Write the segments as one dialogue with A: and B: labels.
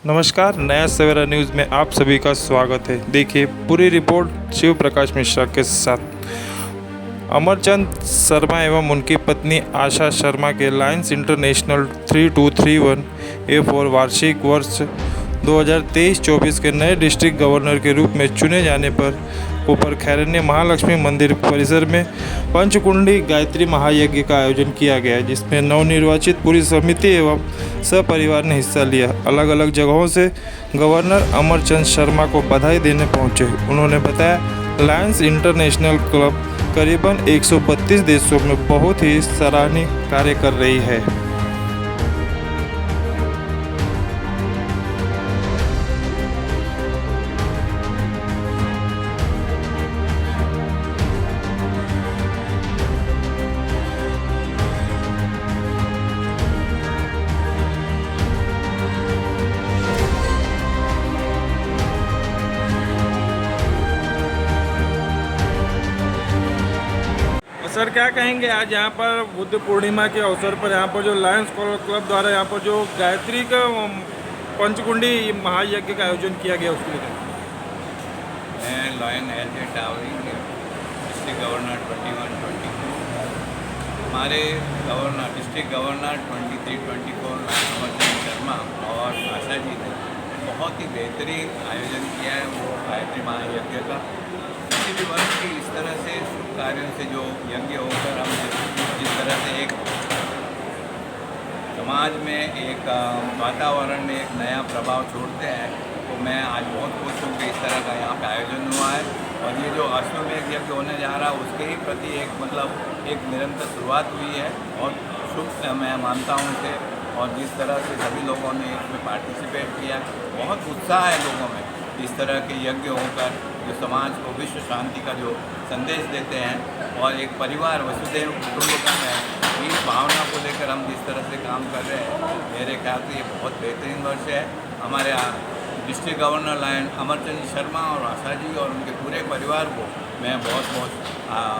A: नमस्कार, नया सवेरा न्यूज़ में आप सभी का स्वागत है। देखिए पूरी रिपोर्ट शिव प्रकाश मिश्रा के साथ। अमरचंद शर्मा एवं उनकी पत्नी आशा शर्मा के लायंस इंटरनेशनल 3231 A4 वार्षिक वर्ष 2023-24 के नए डिस्ट्रिक्ट गवर्नर के रूप में चुने जाने पर ऊपर खैरन्य महालक्ष्मी मंदिर परिसर में पंचकुंडी गायत्री महायज्ञ का आयोजन किया गया, जिसमें नवनिर्वाचित पूरी समिति एवं सपरिवार ने हिस्सा लिया। अलग अलग जगहों से गवर्नर अमरचंद शर्मा को बधाई देने पहुंचे। उन्होंने बताया, लायंस इंटरनेशनल क्लब करीबन 132 देशों में बहुत ही सराहनीय कार्य कर रही है। सर, क्या कहेंगे आज यहाँ पर बुद्ध पूर्णिमा के अवसर पर यहाँ पर जो लायंस क्लब द्वारा यहाँ पर जो गायत्री का पंचकुंडी महायज्ञ का आयोजन किया गया उसके लिए?
B: मैं लॉयन एल.जे. टावरी डिस्ट्रिक्ट गवर्नर 21-24, हमारे डिस्ट्रिक्ट गवर्नर 23-24 अमरचंद शर्मा और आशा जी ने बहुत ही बेहतरीन आयोजन किया है वो गायत्री महायज्ञ का। किसी भी वर्ष की इस तरह से शुभ कार्यों से जो यज्ञ होकर हम जिस तरह से एक समाज में एक वातावरण में एक नया प्रभाव छोड़ते हैं, तो मैं आज बहुत खुश हूँ कि इस तरह का यहाँ पे आयोजन हुआ है। और ये जो अश्वमेध यज्ञ होने जा रहा है उसके ही प्रति एक निरंतर शुरुआत हुई है और शुभ मैं मानता हूँ उसे। और जिस तरह से सभी लोगों ने इसमें पार्टिसिपेट किया, बहुत उत्साह है लोगों में इस तरह के यज्ञ होकर जो समाज को विश्व शांति का जो संदेश देते हैं और एक परिवार वसुधैव कुटुंबकम है, इस भावना को लेकर हम जिस तरह से काम कर रहे हैं, मेरे ख्याल से ये बहुत बेहतरीन वर्ष है। हमारे district governor Lion Amarchand Sharma और आशा जी और उनके पूरे परिवार को मैं बहुत बहुत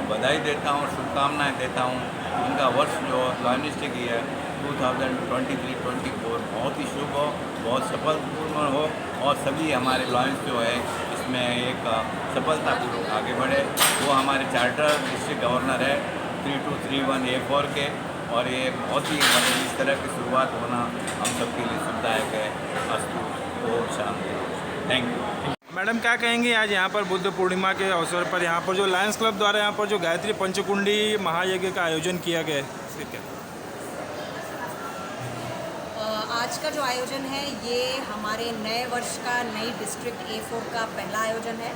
B: बधाई देता हूँ, शुभकामनाएँ देता हूँ। उनका वर्ष जो लॉयनिस्टिक ईयर 2023-24 बहुत ही शुभ हो, बहुत सफलपूर्ण हो और सभी हमारे लॉयंस जो है इसमें एक सफलतापूर्वक आगे बढ़े। वो हमारे चार्टर डिस्ट्रिक्ट गवर्नर है 3231 A4 के, और ये बहुत ही इस तरह की शुरुआत होना हम सबके लिए सुखदायक है। अस्तु, ओम शांति। Thank you.
A: मैडम, क्या कहेंगे आज यहाँ पर बुद्ध पूर्णिमा के अवसर पर यहाँ पर जो लायंस क्लब द्वारा यहाँ पर जो गायत्री पंचकुंडी महायज्ञ का आयोजन किया गया है?
C: आज का जो आयोजन है ये हमारे नए वर्ष का नई डिस्ट्रिक्ट A4 का पहला आयोजन है।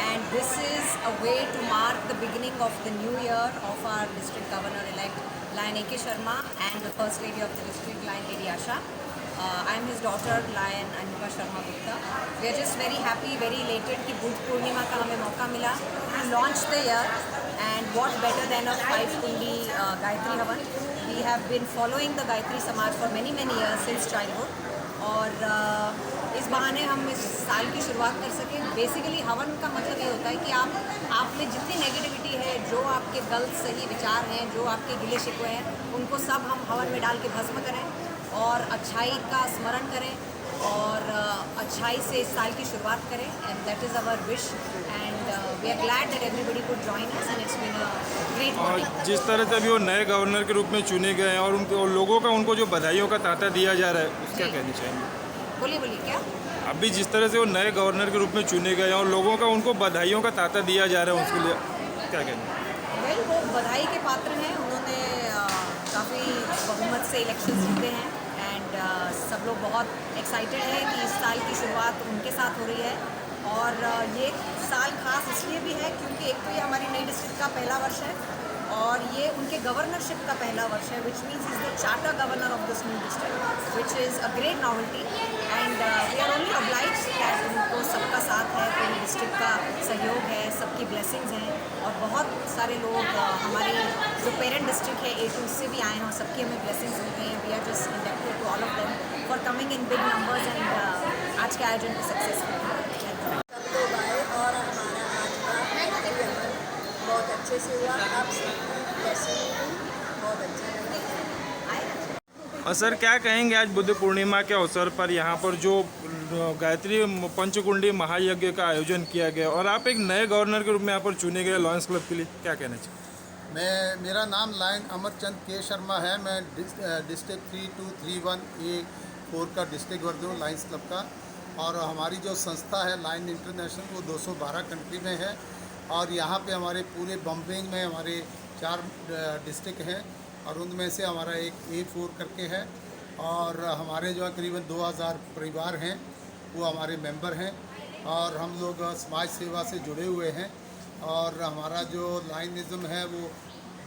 C: And this is a way to mark the beginning of the new year of our district governor elect lion A.K. Sharma and the first lady of the district lion lady Asha. I am his daughter lion Anika Sharma Gupta. We are just very happy, very elated कि बुद्ध पूर्णिमा का हमें मौका मिला to launch the year, and what better than a 5 कुंडी गायत्री हवन। We have been following the Gayatri समाज for many years since childhood, और इस बहाने हम इस साल की शुरुआत कर सकें। बेसिकली हवन का मतलब ये होता है कि आप में जितनी नेगेटिविटी है, जो आपके गलत सही विचार हैं, जो आपके गिले शिकवे हैं, उनको सब हम हवन में डाल के भस्म करें और अच्छाई का स्मरण करें और अच्छाई से इस साल की शुरुआत करें। And that is our wish, and we are glad that everybody could join us and it's been a great morning.
A: जिस तरह से अभी वो नए गवर्नर के रूप में चुने गए हैं और उनको लोगों का उनको जो बधाइयों का तांता दिया जा रहा है, उसका कहना चाहेंगे?
C: बोलिए क्या?
A: अभी जिस तरह से वो नए गवर्नर के रूप में चुने गए हैं और लोगों का उनको बधाइयों का तांता दिया जा रहा है, उसके लिए क्या कहना?
C: वेल, वो बधाई के पात्र हैं। उन्होंने काफ़ी बहुमत से इलेक्शन जीते हैं एंड सब लोग बहुत एक्साइटेड है कि इस साल की शुरुआत उनके साथ हो रही है। और ये साल खास इसलिए भी है क्योंकि एक तो ये हमारी नई डिस्ट्रिक्ट का पहला वर्ष है और ये उनके गवर्नरशिप का पहला वर्ष है, which means is the charter governor of this new district, which is a great novelty. And we are only obliged that उनको सबका साथ है, पूरी डिस्ट्रिक्ट का सहयोग है, सबकी ब्लेसिंग्स हैं। और बहुत सारे लोग हमारे जो पेरेंट डिस्ट्रिक्ट है A2 से भी आए हैं और सबकी हमें ब्लेसिंग्स मिल गई हैं। We are just indebted to all of them for coming in big numbers and आज के आयोजन को सक्सेसफुल।
D: बहुत अच्छे से हुआ, आप सबकी ब्लेसिंग हुई, बहुत अच्छा लगा।
A: और सर क्या कहेंगे आज बुद्ध पूर्णिमा के अवसर पर यहाँ पर जो गायत्री पंचकुंडी महायज्ञ का आयोजन किया गया और आप एक नए गवर्नर के रूप में यहाँ पर चुने गए लॉयंस क्लब के लिए, क्या कहना चाहिए?
D: मेरा नाम लायन अमरचंद के शर्मा है। मैं डिस्ट्रिक्ट 3231A4 का डिस्ट्रिक्ट वर्दू लायंस क्लब का, और हमारी जो संस्था है लायन इंटरनेशनल वो 212 कंट्री में है। और यहाँ पे हमारे पूरे बॉम्बे में हमारे 4 डिस्ट्रिक्ट हैं और उनमें से हमारा एक A4 करके है, और हमारे जो करीबन 2000 परिवार हैं वो हमारे मेंबर हैं, और हम लोग समाज सेवा से जुड़े हुए हैं। और हमारा जो लायनिज़्म है वो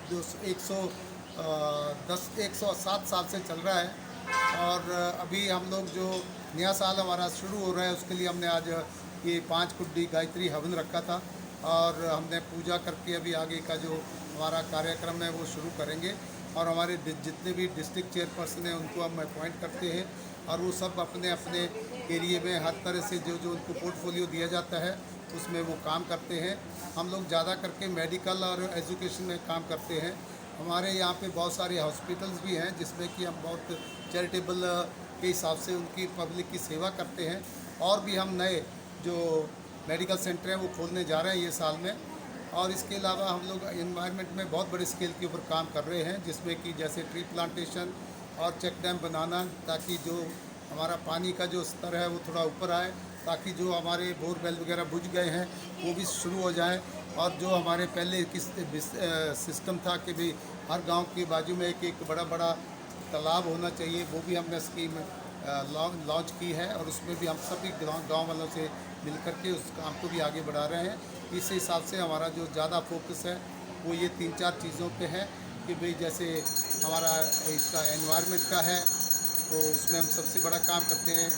D: जो 107 साल से चल रहा है, और अभी हम लोग जो नया साल हमारा शुरू हो रहा है उसके लिए हमने आज ये 5 कुंडी गायत्री हवन रखा था, और हमने पूजा करके अभी आगे का जो हमारा कार्यक्रम है वो शुरू करेंगे। और हमारे जितने भी डिस्ट्रिक्ट चेयरपर्सन हैं उनको हम अपॉइंट करते हैं, और वो सब अपने अपने एरिए में हर तरह से जो जो उनको पोर्टफोलियो दिया जाता है उसमें वो काम करते हैं। हम लोग ज़्यादा करके मेडिकल और एजुकेशन में काम करते हैं। हमारे यहाँ पे बहुत सारे हॉस्पिटल्स भी हैं जिसमें कि हम बहुत चैरिटेबल के हिसाब से उनकी पब्लिक की सेवा करते हैं। और भी हम नए जो मेडिकल सेंटर हैं वो खोलने जा रहे हैं ये साल में। और इसके अलावा हम लोग एनवायरनमेंट में बहुत बड़े स्केल के ऊपर काम कर रहे हैं, जिसमें कि जैसे ट्री प्लांटेशन और चेक डैम बनाना, ताकि जो हमारा पानी का जो स्तर है वो थोड़ा ऊपर आए, ताकि जो हमारे बोरवेल वगैरह बुझ गए हैं वो भी शुरू हो जाए। और जो हमारे पहले किस सिस्टम था कि भाई हर गांव के बाजू में एक बड़ा बड़ा तालाब होना चाहिए, वो भी हमने स्कीम लॉन्च की है, और उसमें भी हम सभी गाँव वालों से मिलकर के उस काम को भी आगे बढ़ा रहे हैं। इस हिसाब से हमारा जो ज़्यादा फोकस है वो ये 3-4 चीज़ों पे है कि भाई जैसे हमारा इसका एनवायरनमेंट का है तो उसमें हम सबसे बड़ा काम करते हैं।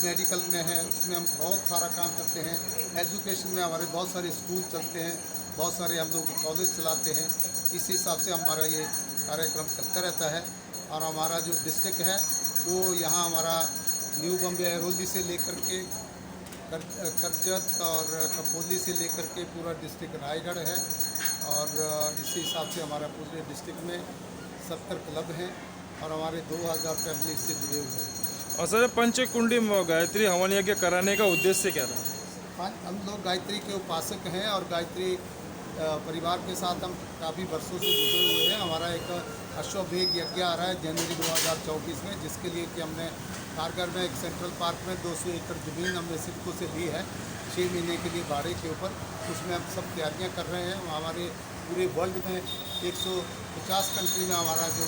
D: मेडिकल में है उसमें हम बहुत सारा काम करते हैं। एजुकेशन में हमारे बहुत सारे स्कूल चलते हैं, बहुत सारे हम लोग कॉलेज चलाते हैं। इस हिसाब से हमारा ये कार्यक्रम चलता रहता है। और हमारा जो डिस्ट्रिक्ट है वो यहाँ हमारा न्यू बॉम्बे अहरोली से लेकर के करजत और कपोली से लेकर के पूरा डिस्ट्रिक्ट रायगढ़ है। और इसी हिसाब से हमारा पूरे डिस्ट्रिक्ट में 70 क्लब हैं और हमारे 2000 फैमिली इससे जुड़े हुए हैं।
A: और सर पंचकुंडी गायत्री हवन यज्ञ कराने का उद्देश्य क्या रहा?
D: हम लोग गायत्री के उपासक हैं और गायत्री परिवार के साथ हम काफ़ी वर्षों से जुड़े हुए हैं। हमारा एक अश्वमेध यज्ञ आ रहा है जनवरी 2024 में, जिसके लिए कि हमने कारगर में एक सेंट्रल पार्क में 200 एकड़ ज़मीन हमने सिडको से ली है 6 महीने के लिए भाड़े के ऊपर। उसमें हम सब तैयारियां कर रहे हैं। हमारे पूरे वर्ल्ड में 150 कंट्री में हमारा जो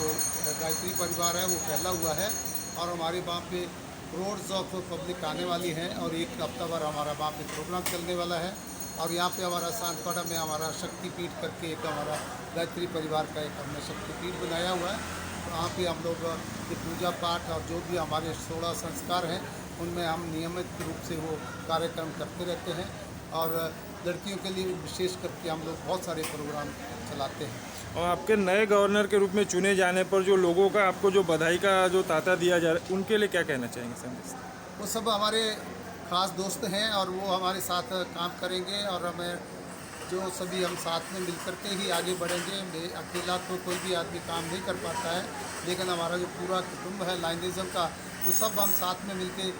D: गायत्री परिवार है वो फैला हुआ है, और हमारे वहाँ पे करोड्स ऑफ पब्लिक आने वाली है, और एक हफ्ता भर हमारा वहाँ पे प्रोग्राम चलने वाला है। और यहाँ पे हमारा सांतवाड़ा में हमारा शक्तिपीठ करके एक हमारा गायत्री परिवार का एक हमने शक्तिपीठ बनाया हुआ है। वहाँ पे हम लोग ये पूजा पाठ और जो भी हमारे 16 संस्कार हैं उनमें हम नियमित रूप से वो कार्यक्रम करते रहते हैं। और लड़कियों के लिए विशेष करके हम लोग बहुत सारे प्रोग्राम चलाते हैं।
A: और आपके नए गवर्नर के रूप में चुने जाने पर जो लोगों का आपको जो बधाई का जो तांता दिया जा रहा है उनके लिए क्या कहना चाहेंगे संदेश?
D: वो सब हमारे ख़ास दोस्त हैं और वो हमारे साथ काम करेंगे, और हमें जो सभी हम साथ में मिलकर के ही आगे बढ़ेंगे। अकेला तो कोई भी आदमी काम नहीं कर पाता है, लेकिन हमारा जो पूरा कुटुंब है लायनिज़्म का वो सब हम साथ में मिलकर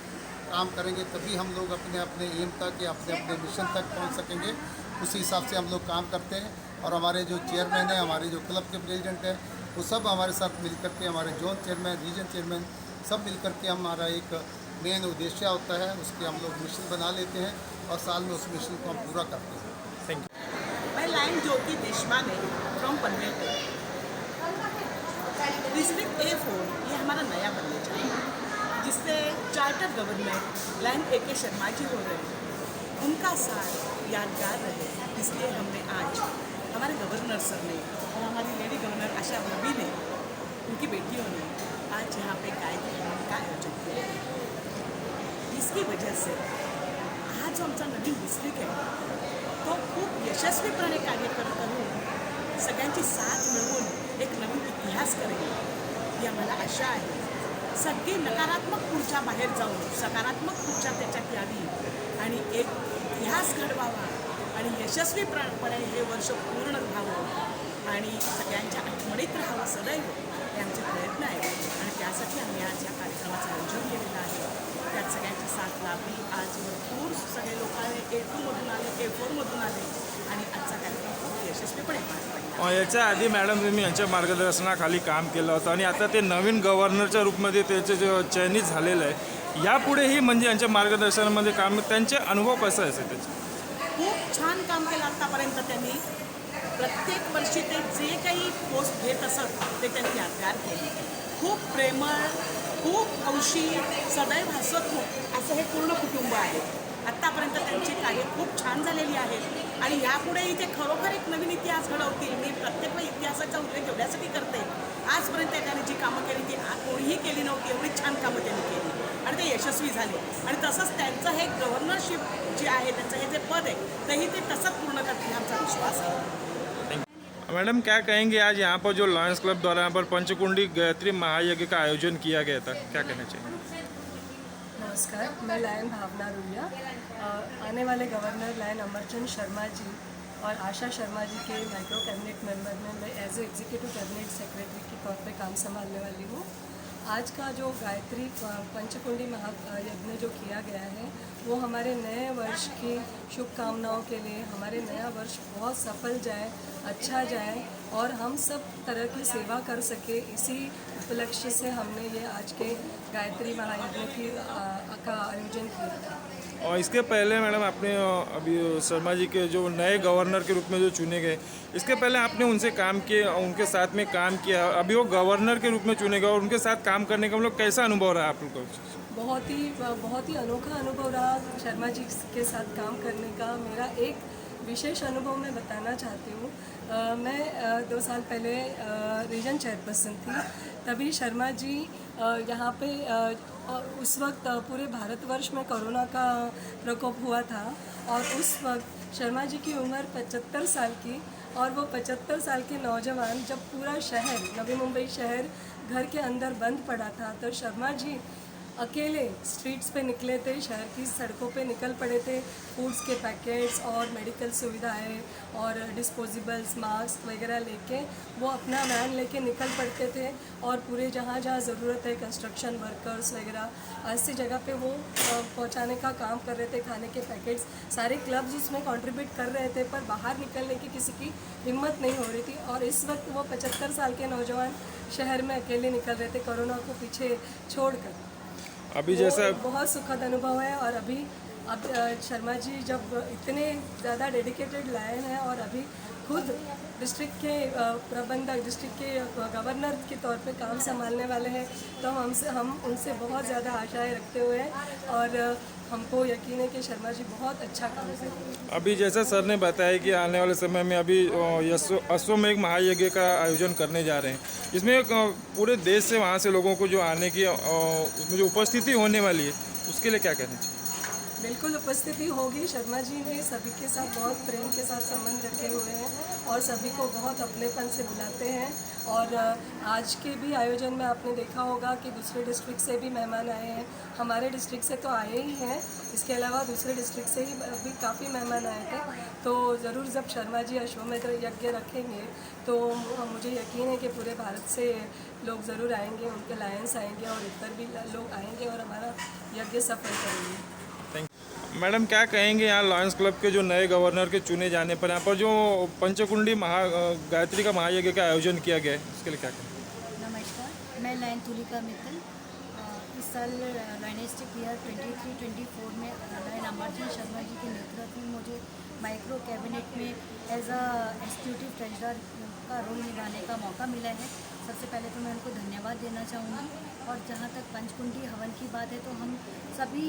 D: काम करेंगे, तभी हम लोग अपने अपने एम तक या अपने अपने मिशन तक पहुंच सकेंगे। उसी हिसाब से हम लोग काम करते हैं। और हमारे जो चेयरमैन हैं, हमारे जो क्लब के प्रेसिडेंट हैं, वो सब हमारे साथ मिलकर के, हमारे जोन चेयरमैन, रीजन चेयरमैन सब मिलकर के हमारा एक मेन उद्देश्य होता है, उसके हम लोग मिशन बना लेते हैं और साल में उस मिशन को हम पूरा करते हैं।
A: Thank you.
E: मैं lion Jyoti Deshmane from Panvel. District A4 ये हमारा नया बनने चाहिए, जिससे charter government lion AK Sharma ji हो रहे हैं, उनका साथ यादगार रहे। इसलिए हमने आज हमारे गवर्नर सर ने और हमारी लेडी गवर्नर आशा भाभी ने, उनकी बेटियों ने आज यहाँ पे गायत्री हवन का आयोजन किया। इसकी वजह से हा जो आमचा नवीन डिस्ट्रिक्ट आहे तो खूप यशस्वीपणे कार्य करत आहे, सगळ्यांची साथ मिळवून एक नवीन इतिहास करेल ही आम्हाला आशा आहे। सगळी नकारात्मक ऊर्जा बाहेर जाऊन सकारात्मक ऊर्जा त्याच्यात यावी आणि एक इतिहास घडवावा आणि यशस्वीपणे हे वर्ष पूर्ण व्हावं आणि सगळ्यांच्या आठवणी प्रणित राहावं सदैव हे आमचे प्रयत्न आहेत आणि त्यासाठी आम्ही आज या कार्यक्रमाचं आयोजन केलेलं आहे. त्यात सगळ्यांची साथ लाभली. आज भरपूर सगळे लोक आले, A2मधून आले, A4मधून आले आणि आजचा कार्यक्रम खूप यशस्वीपणे पार पडला.
A: याच्या आधी मॅडम तुम्ही यांच्या मार्गदर्शनाखाली काम केलं होतं आणि आता ते नवीन गव्हर्नरच्या रूपमध्ये त्याचे जे चयनित झालेलं आहे, यापुढेही म्हणजे यांच्या मार्गदर्शनामध्ये काम त्यांचे अनुभव कसा असेल त्याचे?
E: खूप छान काम केलं आत्तापर्यंत त्यांनी. प्रत्येक वर्षी ते जे काही पोस्ट घेत असत ते त्यांनी यादगार केले. खूप प्रेमळ, खूप हौशी, सदैव हसतमुख असं हे पूर्ण कुटुंब आहे. आत्तापर्यंत त्यांची कार्य खूप छान झालेली आहेत आणि यापुढेही ते खरोखर एक नवीन इतिहास घडवतील. मी प्रत्येक वेळी इतिहासाचा उल्लेख एवढ्यासाठी करते, आजपर्यंत त्यांनी जी कामं केली ती कोणीही केली नव्हती. एवढी छान कामं त्यांनी केली आणि ते यशस्वी झाले. आणि तसंच त्यांचं हे गव्हर्नरशिप जे आहे, त्यांचं हे जे पद आहे तेही ते तसंच पूर्ण करतील आमचा विश्वास आहे.
A: मैडम क्या कहेंगे, आज यहाँ पर जो लॉयंस क्लब द्वारा यहाँ पर पंचकुंडी गायत्री महायज्ञ का आयोजन किया गया था, क्या कहना चाहिए?
F: नमस्कार, मैं लायन भावना रुलिया। आने वाले गवर्नर लायन अमरचंद शर्मा जी और आशा शर्मा जी के माइक्रो कैबिनेट मेंबर में मैं as a executive cabinet secretary के तौर पे काम संभालने वाली हूँ। आज का जो गायत्री पंचकुंडी महायज्ञ जो किया गया है वो हमारे नए वर्ष की शुभकामनाओं के लिए, हमारे नया वर्ष बहुत सफल जाए, अच्छा जाए और हम सब तरह की सेवा कर सके, इसी उपलक्ष्य से हमने ये आज के गायत्री महायज्ञ का आयोजन किया था।
A: और इसके पहले मैडम आपने अभी शर्मा जी के जो नए गवर्नर के रूप में जो चुने गए, इसके पहले आपने उनसे काम किए, उनके साथ में काम किया, अभी वो गवर्नर के रूप में चुने गए और उनके साथ काम करने का हम लोग कैसा अनुभव रहा आप लोग को?
F: बहुत ही अनोखा अनुभव रहा शर्मा जी के साथ काम करने का। मेरा एक विशेष अनुभव मैं बताना चाहती हूँ। मैं 2 साल पहले रीजन चेयरपर्सन थी, तभी शर्मा जी यहाँ पे उस वक्त पूरे भारतवर्ष में कोरोना का प्रकोप हुआ था और उस वक्त शर्मा जी की उम्र 75 साल की और वो 75 साल के नौजवान, जब पूरा शहर, नवी मुंबई शहर घर के अंदर बंद पड़ा था, तो शर्मा जी अकेले स्ट्रीट्स पे निकले थे, शहर की सड़कों पे निकल पड़े थे। फूड्स के पैकेट्स और मेडिकल सुविधाएं और डिस्पोजेबल्स, मास्क वगैरह लेके वो अपना वैन लेके निकल पड़ते थे और पूरे जहाँ जहाँ ज़रूरत है, कंस्ट्रक्शन वर्कर्स वगैरह ऐसी जगह पे वो पहुँचाने का काम कर रहे थे। खाने के पैकेट्स, सारे क्लब्स उसमें कंट्रीब्यूट कर रहे थे, पर बाहर निकलने की किसी की हिम्मत नहीं हो रही थी। और इस वक्त वो 75 साल के नौजवान शहर में अकेले निकल रहे थे कोरोना को पीछे छोड़कर।
A: अभी जैसा
F: बहुत सुखद अनुभव है। और अब शर्मा जी जब इतने ज़्यादा डेडिकेटेड लायन हैं और अभी खुद डिस्ट्रिक्ट के प्रबंधक, डिस्ट्रिक्ट के गवर्नर के तौर पे काम संभालने वाले हैं, तो हम उनसे बहुत ज़्यादा आशाएं रखते हुए हैं और हमको यकीन है कि शर्मा जी बहुत अच्छा काम करेंगे।
A: अभी जैसा सर ने बताया कि आने वाले समय में अभी अश्वमेघ महायज्ञ का आयोजन करने जा रहे हैं, इसमें पूरे देश से वहाँ से लोगों को जो आने की उसमें जो उपस्थिति होने वाली है, उसके लिए क्या कहना चाहिए?
F: बिल्कुल उपस्थिति होगी। शर्मा जी ने सभी के साथ बहुत प्रेम के साथ संबंध रखे हुए हैं और सभी को बहुत अपनेपन से बुलाते हैं। और आज के भी आयोजन में आपने देखा होगा कि दूसरे डिस्ट्रिक्ट से भी मेहमान आए हैं। हमारे डिस्ट्रिक्ट से तो आए ही हैं, इसके अलावा दूसरे डिस्ट्रिक्ट से ही भी काफ़ी मेहमान आए थे। तो ज़रूर जब शर्मा जी अश्वमेध यज्ञ रखेंगे तो मुझे यकीन है कि पूरे भारत से लोग ज़रूर आएंगे, उनके लायंस आएंगे और इतर भी लोग आएंगे और हमारा यज्ञ सफल करेंगे।
A: मैडम क्या कहेंगे, यहाँ लॉयंस क्लब के जो नए गवर्नर के चुने जाने पर यहाँ पर जो पंचकुंडी गायत्री का महायज्ञ का आयोजन किया गया है, उसके लिए क्या कहेंगे?
G: नमस्कार, मैं लायन तुलिका मित्तल। इस साल लाइनेस्टिक ईयर 23-24 में लायन अमरचंद शर्मा जी के नेतृत्व में मुझे माइक्रो कैबिनेट में एज अ एग्जीक्यूटिव ट्रेजरर का रोल निभाने का मौका मिला है। सबसे पहले तो मैं उनको धन्यवाद देना चाहूँगी। और जहाँ तक पंचकुंडी हवन की बात है तो हम सभी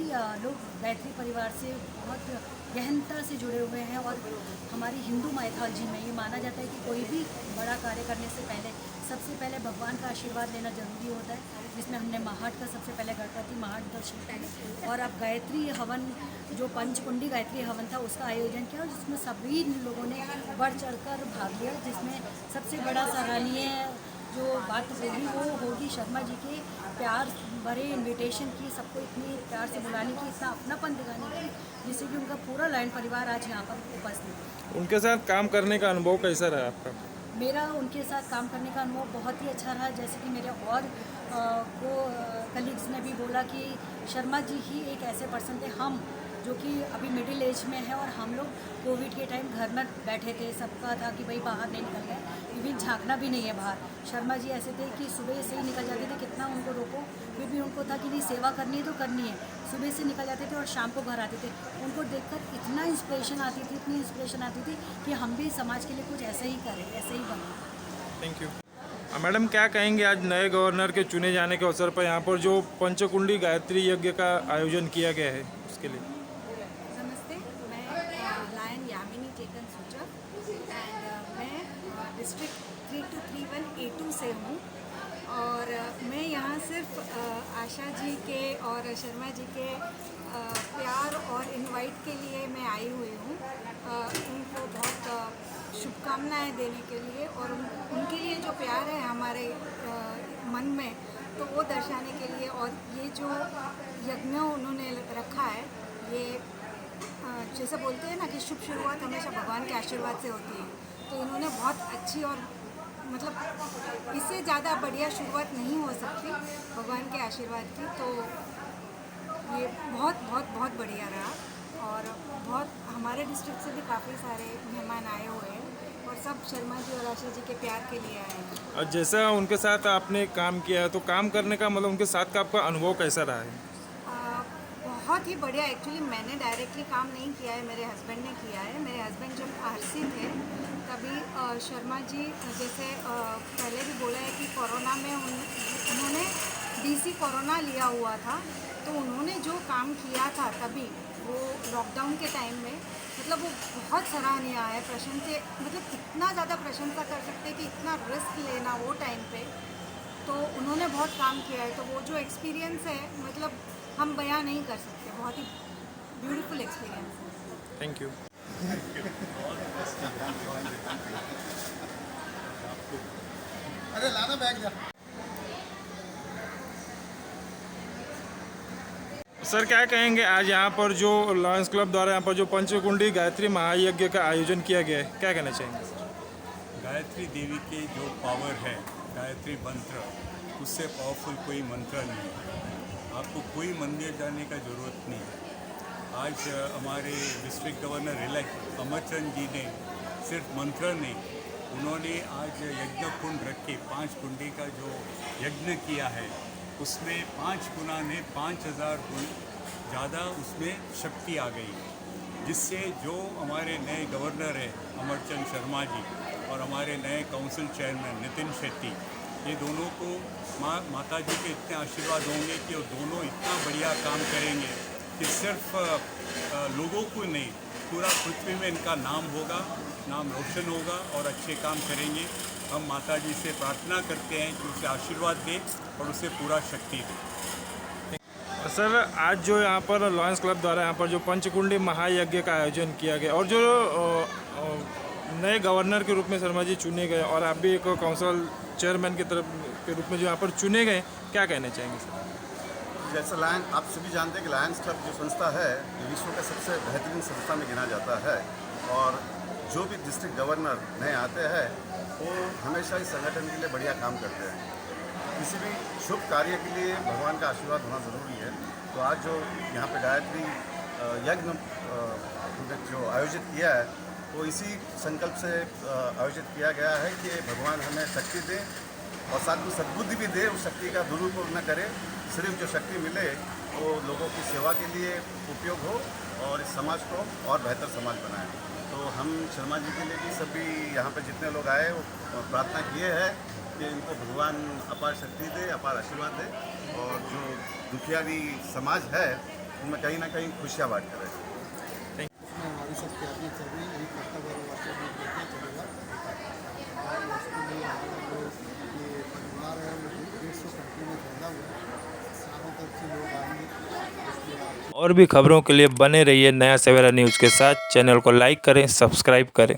G: लोग गायत्री परिवार से बहुत गहनता से जुड़े हुए हैं और हमारी हिंदू माइथोलॉजी में ये माना जाता है कि कोई भी बड़ा कार्य करने से पहले सबसे पहले भगवान का आशीर्वाद लेना जरूरी होता है, जिसमें हमने महाट का सबसे पहले गणपति महाट दर्शन किए और अब गायत्री हवन जो पंचकुंडी गायत्री हवन था उसका आयोजन किया और जिसमें सभी लोगों ने बढ़ चढ़कर भाग लिया। जिसमें सबसे बड़ा सराहनीय जो बात होगी वो होगी शर्मा जी के प्यार भरे इनविटेशन की, सबको इतनी प्यार से बुलाने की, इतना अपनापन दिखाने की, जिससे कि उनका पूरा लायन परिवार आज यहाँ पर उपस्थित है।
A: उनके साथ काम करने का अनुभव कैसा रहा आपका?
G: मेरा उनके साथ काम करने का अनुभव बहुत ही अच्छा रहा। जैसे कि मेरे और कलीग्स ने भी बोला कि शर्मा जी ही एक ऐसे पर्सन थे, हम जो कि अभी मिडिल एज में है, और हम लोग कोविड के टाइम घर में बैठे थे, सबका था कि भाई बाहर नहीं निकल गए, इवन झांकना भी नहीं है बाहर। शर्मा जी ऐसे थे कि सुबह से ही निकल जाते थे, कितना उनको रोको फिर भी उनको था कि नहीं सेवा करनी है तो करनी है। सुबह से निकल जाते थे और शाम को घर आते थे। उनको देखकर इतना इंस्पिरेशन आती थी, इतनी इंस्पिरेशन आती थी कि हम भी समाज के लिए कुछ ऐसे ही करें, ऐसे ही बने।
A: Thank you. मैडम क्या कहेंगे आज नए गवर्नर के चुने जाने के अवसर पर यहाँ पर जो पंचकुंडी गायत्री यज्ञ का आयोजन किया गया है उसके लिए?
C: नमस्ते, मैं लायन यामिनी टेकन सूचक एंड मैं डिस्ट्रिक्ट 3231 A2 से हूँ, और मैं यहाँ सिर्फ आशा जी के और शर्मा जी के प्यार और इनवाइट के लिए मैं आई हुई हूँ, उनको बहुत शुभकामनाएं देने के लिए, और उनके लिए जो प्यार है हमारे मन में, तो वो दर्शाने के लिए। और ये जो यज्ञ उन्होंने रखा है, ये जैसे बोलते हैं ना कि शुभ शुरुआत हमेशा भगवान के आशीर्वाद से होती है, तो इन्होंने बहुत अच्छी और मतलब इससे ज़्यादा बढ़िया शुरुआत नहीं हो सकती भगवान के आशीर्वाद की। तो ये बहुत बहुत बहुत बढ़िया रहा, और बहुत हमारे डिस्ट्रिक्ट से भी काफ़ी सारे मेहमान आए हुए हैं, और सब शर्मा जी और आशा जी के प्यार के लिए आए हैं।
A: और जैसा उनके साथ आपने काम किया है तो काम करने का मतलब उनके साथ का आपका अनुभव कैसा रहा है?
C: बहुत ही बढ़िया। एक्चुअली मैंने डायरेक्टली काम नहीं किया है, मेरे हस्बैंड ने किया है। मेरे हस्बैंड जब आरसी थे तभी शर्मा जी, जैसे पहले भी बोला है कि कोरोना में उन्होंने DC कोरोना लिया हुआ था, तो उन्होंने जो काम किया था तभी वो लॉकडाउन के टाइम में, मतलब वो बहुत सराहनीय है। प्रशंसा, मतलब इतना ज़्यादा प्रशंसा कर सकते कि इतना रिस्क लेना वो टाइम पे, तो उन्होंने बहुत काम किया है। तो वो जो एक्सपीरियंस है, मतलब हम बयां नहीं कर सकते, बहुत ही ब्यूटीफुल एक्सपीरियंस है।
A: Thank you.
D: अरे लाना बैग जा।
A: सर क्या कहेंगे आज यहाँ पर जो लॉयंस क्लब द्वारा यहाँ पर जो पंचकुंडी गायत्री महायज्ञ का आयोजन किया गया है, क्या कहना चाहेंगे?
H: गायत्री देवी के जो पावर है, गायत्री मंत्र, उससे पावरफुल कोई मंत्र नहीं है। आपको कोई मंदिर जाने का ज़रूरत नहीं है। आज हमारे डिस्ट्रिक्ट गवर्नर इलेक्ट अमरचंद जी ने सिर्फ मंत्र नहीं, उन्होंने आज यज्ञ कुंड रख के 5 कुंडी का जो यज्ञ किया है, उसमें 5 गुना ने 5000 गुण ज़्यादा उसमें शक्ति आ गई, जिससे जो हमारे नए गवर्नर है अमरचंद शर्मा जी और हमारे नए काउंसिल चेयरमैन नितिन शेट्टी, ये दोनों को माता जी के इतने आशीर्वाद होंगे कि वो दोनों इतना बढ़िया काम करेंगे कि सिर्फ लोगों को नहीं, पूरा पृथ्वी में इनका नाम होगा, नाम रोशन होगा और अच्छे काम करेंगे। हम माता जी से प्रार्थना करते हैं कि उसे आशीर्वाद दें और उसे पूरा शक्ति दें।
A: सर आज जो यहाँ पर लॉयंस क्लब द्वारा यहाँ पर जो पंचकुंडी महायज्ञ का आयोजन किया गया और जो नए गवर्नर के रूप में शर्मा जी चुने गए और आप भी एक काउंसिल चेयरमैन की तरफ के रूप में जो यहाँ पर चुने गए, क्या कहना चाहेंगे सर?
I: जैसे लायन, आप सभी जानते हैं कि लायंस क्लब जो संस्था है विश्व का सबसे बेहतरीन संस्था में गिना जाता है, और जो भी डिस्ट्रिक्ट गवर्नर नए आते हैं वो हमेशा इस संगठन के लिए बढ़िया काम करते हैं। किसी भी शुभ कार्य के लिए भगवान का आशीर्वाद होना ज़रूरी है। तो आज जो यहाँ पे गायत्री यज्ञ जो आयोजित किया है वो इसी संकल्प से आयोजित किया गया है कि भगवान हमें शक्ति दे और साथ में सद्बुद्धि भी दे, उस शक्ति का दुरुपयोग न करे। सिर्फ जो शक्ति मिले वो लोगों की सेवा के लिए उपयोग हो और इस समाज को और बेहतर समाज बनाए। तो हम शर्मा जी के लिए भी सभी यहाँ पे जितने लोग आए वो प्रार्थना किए हैं कि इनको भगवान अपार शक्ति दे, अपार आशीर्वाद दे, और जो दुखियारी समाज है उनमें कहीं ना कहीं खुशियाँ बांटते रहे।
D: हमारी सब तैयारियाँ चल रही हैं, 71 वर्ष में देखना चलेगा, और उसके लिए हमारा जो ये परिवार है वो 150 कंट्री में फैला हुआ है, सारों तरफ से लोग आएंगे।
A: और भी खबरों के लिए बने रहिए नया सवेरा न्यूज़ के साथ। चैनल को लाइक करें, सब्सक्राइब करें।